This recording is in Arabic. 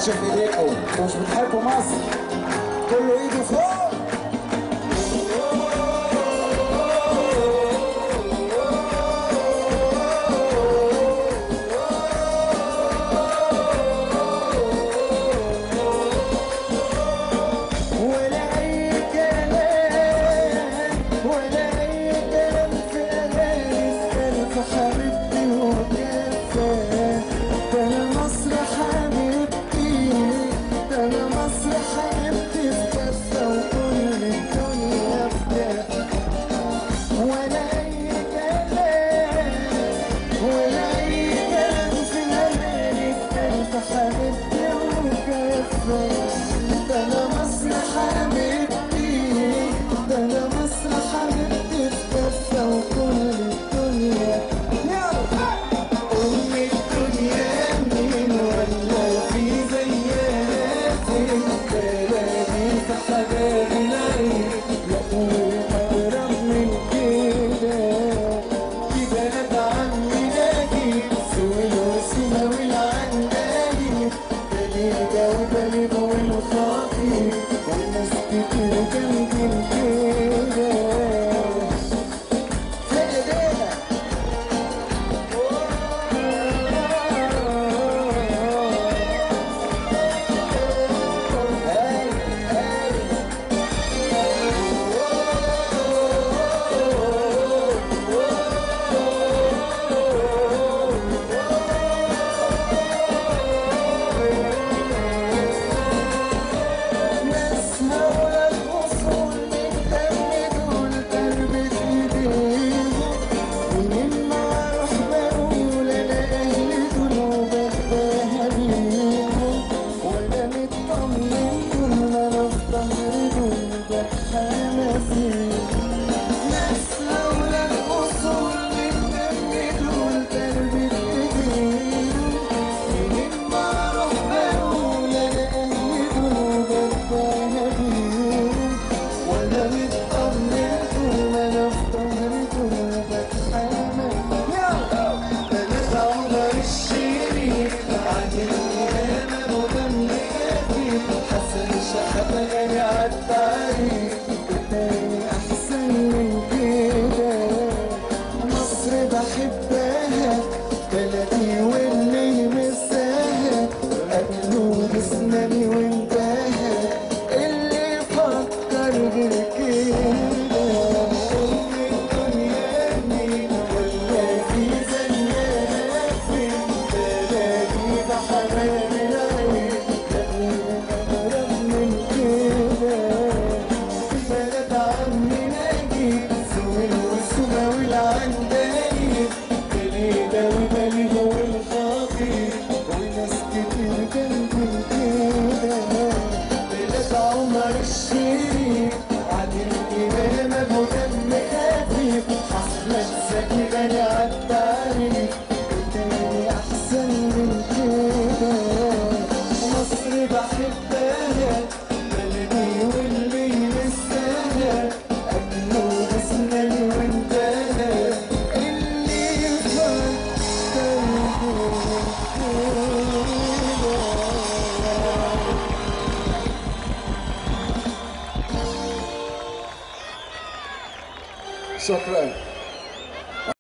اشوف ايديكم، انتوا مش بتحبوا مصر؟ كله ايده فوق. بحبها بلدي واللي يمسها قتلوا بسناني وانتهى اللي فكر غير كده الدنيا مين ولا في زيها فين بلدي ده حمام العين أقرب من كده بلد عمي نجيب سوي والسما والعندليب وبلغ والخاطر وناس كتير جنبي كده بلاد عمر الشريف عادل إمام أبو دم خفيف أحمد زكي غني عالتعريف التاني أحسن من كده مصر بحبها بلدي واللي يمسها أكله بسناني وانتهى شكرا.